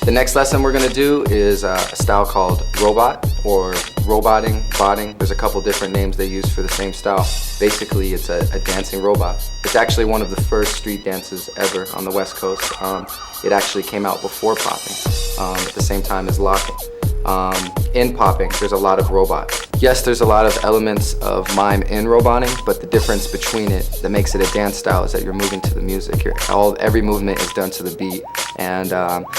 The next lesson we're gonna do is a style called robot or botting. There's a couple different names they use for the same style. Basically, it's a dancing robot. It's actually one of the first street dances ever on the West Coast. It actually came out before popping, at the same time as locking. In popping, there's a lot of robot. Yes, there's a lot of elements of mime in roboting, but the difference between it that makes it a dance style is that you're moving to the music. Every movement is done to the beat, and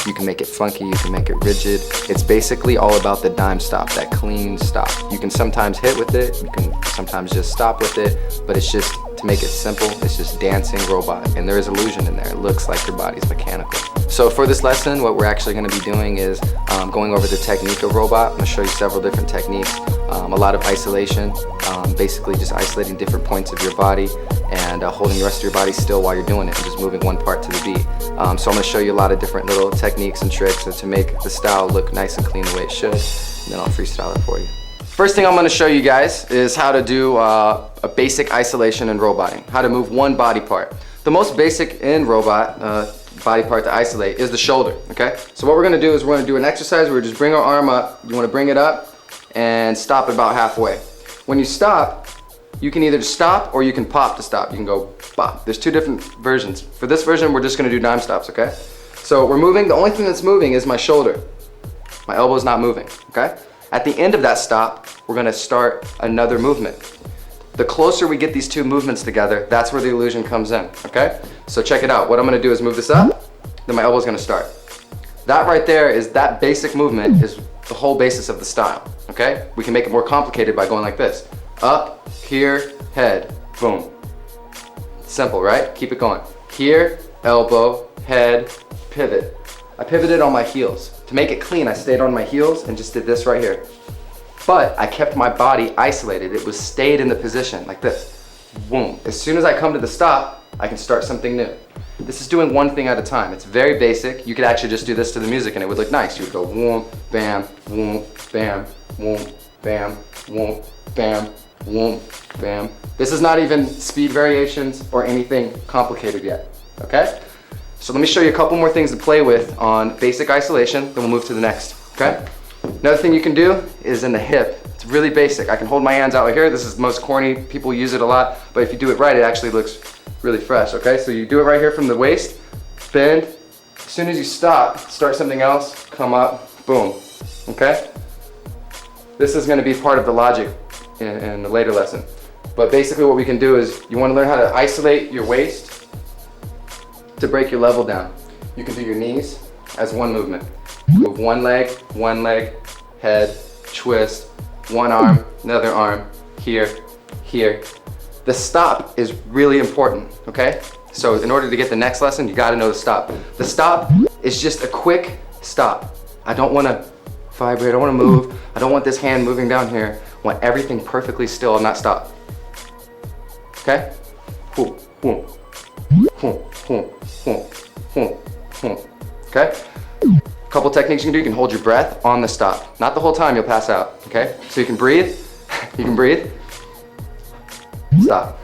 you can make it funky, you can make it rigid. It's basically all about the dime stop, that clean stop. You can sometimes hit with it, you can sometimes just stop with it, but it's just, to make it simple, it's just dancing robot, and there is illusion in there. It looks like your body's mechanical. So for this lesson, what we're actually going to be doing is going over the technique of robot. I'm going to show you several different techniques, a lot of isolation, basically just isolating different points of your body and holding the rest of your body still while you're doing it and just moving one part to the beat. So I'm going to show you a lot of different little techniques and tricks to make the style look nice and clean the way it should, and then I'll freestyle it for you. First thing I'm going to show you guys is how to do a basic isolation in roboting, how to move one body part. The most basic in robot body part to isolate is the shoulder, okay? So what we're going to do is we're going to do an exercise where we just bring our arm up. You want to bring it up and stop about halfway. When you stop, you can either stop or you can pop to stop. You can go pop. There's two different versions. For this version, we're just going to do dime stops, okay? So we're moving. The only thing that's moving is my shoulder. My elbow's not moving, okay? At the end of that stop, we're going to start another movement. The closer we get these two movements together, that's where the illusion comes in, okay? So check it out. What I'm going to do is move this up, then my elbow's going to start. That right there is, that basic movement is the whole basis of the style, okay? We can make it more complicated by going like this. Up, here, head, boom. Simple, right? Keep it going. Here, elbow, head, pivot. I pivoted on my heels. To make it clean, I stayed on my heels and just did this right here. But I kept my body isolated. It was stayed in the position like this. Boom. As soon as I come to the stop, I can start something new. This is doing one thing at a time. It's very basic. You could actually just do this to the music and it would look nice. You would go whoom, bam, whoom, bam, whoom, bam, whoom, bam, whoom, bam. This is not even speed variations or anything complicated yet, okay? So let me show you a couple more things to play with on basic isolation, then we'll move to the next, okay? Another thing you can do is in the hip. It's really basic. I can hold my hands out like here. This is the most corny. People use it a lot, but if you do it right, it actually looks really fresh, okay? So you do it right here from the waist, bend. As soon as you stop, start something else, come up, boom, okay? This is gonna be part of the logic in the later lesson. But basically what we can do is, you wanna learn how to isolate your waist to break your level down. You can do your knees as one movement. Move one leg, head, twist, one arm, another arm, here, here. The stop is really important, okay? So in order to get the next lesson, you gotta know the stop. The stop is just a quick stop. I don't wanna vibrate, I don't wanna move, I don't want this hand moving down here. I want everything perfectly still and not stop. Okay? Boom, boom, boom, boom, boom, boom, boom. Okay? A couple techniques you can do. You can hold your breath on the stop. Not the whole time, you'll pass out. Okay? So you can breathe. You can breathe. Stop.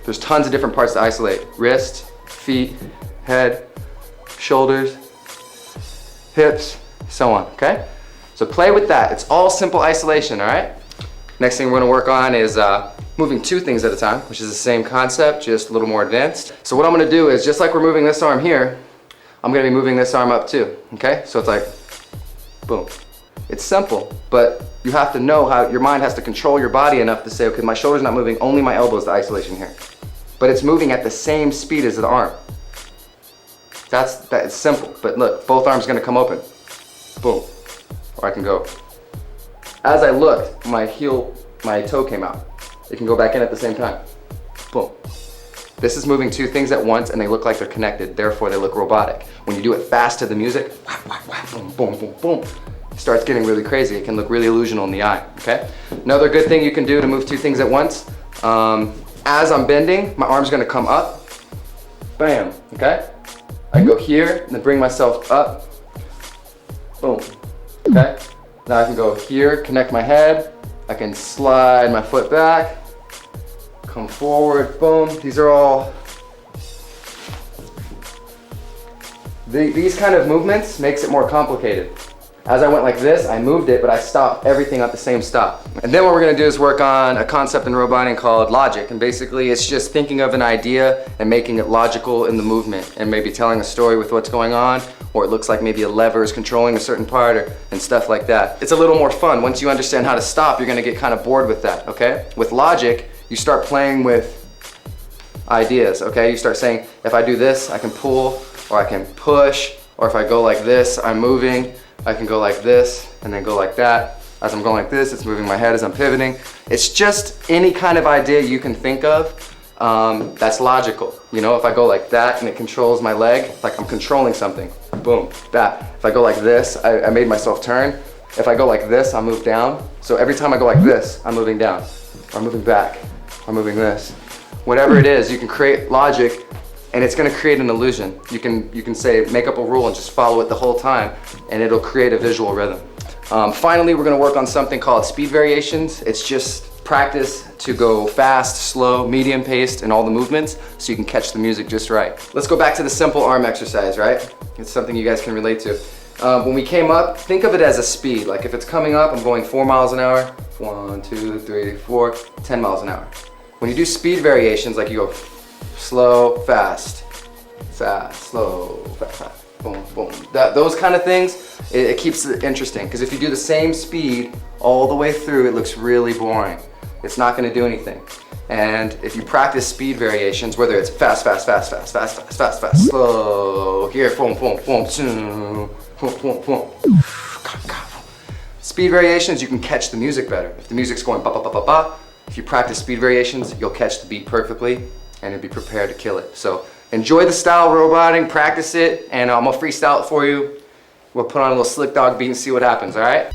There's tons of different parts to isolate. Wrist, feet, head, shoulders, hips, so on. Okay? So play with that. It's all simple isolation, all right? Next thing we're gonna work on is moving two things at a time, which is the same concept, just a little more advanced. So what I'm gonna do is, just like we're moving this arm here, I'm gonna be moving this arm up too, okay? So it's like, boom. It's simple, but you have to know how, your mind has to control your body enough to say, okay, my shoulder's not moving, only my elbow is the isolation here. But it's moving at the same speed as the arm. That's simple, but look, both arms gonna come open. Boom. Or I can go. As I looked, my toe came out. It can go back in at the same time. Boom. This is moving two things at once and they look like they're connected, therefore they look robotic. When you do it fast to the music, boom, boom, boom, boom, it starts getting really crazy. It can look really illusional in the eye, okay? Another good thing you can do to move two things at once, as I'm bending, my arm's gonna come up, bam, okay? I go here and then bring myself up, boom, okay? Now I can go here, connect my head, I can slide my foot back, come forward, boom. These are all, these kind of movements makes it more complicated. As I went like this, I moved it, but I stopped everything at the same stop. And then what we're gonna do is work on a concept in roboting called logic. And basically it's just thinking of an idea and making it logical in the movement and maybe telling a story with what's going on, or it looks like maybe a lever is controlling a certain part and stuff like that. It's a little more fun. Once you understand how to stop, you're gonna get kind of bored with that, okay? With logic, you start playing with ideas, okay? You start saying, if I do this, I can pull, or I can push, or if I go like this, I'm moving. I can go like this and then go like that. As I'm going like this, it's moving my head as I'm pivoting. It's just any kind of idea you can think of that's logical. You know, if I go like that and it controls my leg, like I'm controlling something, boom, that. If I go like this, I made myself turn. If I go like this, I move down. So every time I go like this, I'm moving down, or I'm moving back, or I'm moving this. Whatever it is, you can create logic and it's gonna create an illusion. You can say, make up a rule and just follow it the whole time, and it'll create a visual rhythm. Finally, we're gonna work on something called speed variations. It's just practice to go fast, slow, medium paced in all the movements so you can catch the music just right. Let's go back to the simple arm exercise, right? It's something you guys can relate to. When we came up, think of it as a speed. Like if it's coming up, I'm going 4 miles an hour, 1, 2, 3, 4, 10 miles an hour. When you do speed variations, like you go slow, fast, fast, slow, fast, fast, boom, boom. Those kind of things, it keeps it interesting. Because if you do the same speed all the way through, it looks really boring. It's not going to do anything. And if you practice speed variations, whether it's fast, fast, fast, fast, fast, fast, fast, fast, slow, here, boom, boom, boom, boom, boom, boom. Speed variations, you can catch the music better. If the music's going ba ba ba ba ba, if you practice speed variations, you'll catch the beat perfectly and you'll be prepared to kill it. So enjoy the style roboting, practice it, and I'm gonna freestyle it for you. We'll put on a little slick dog beat and see what happens, all right?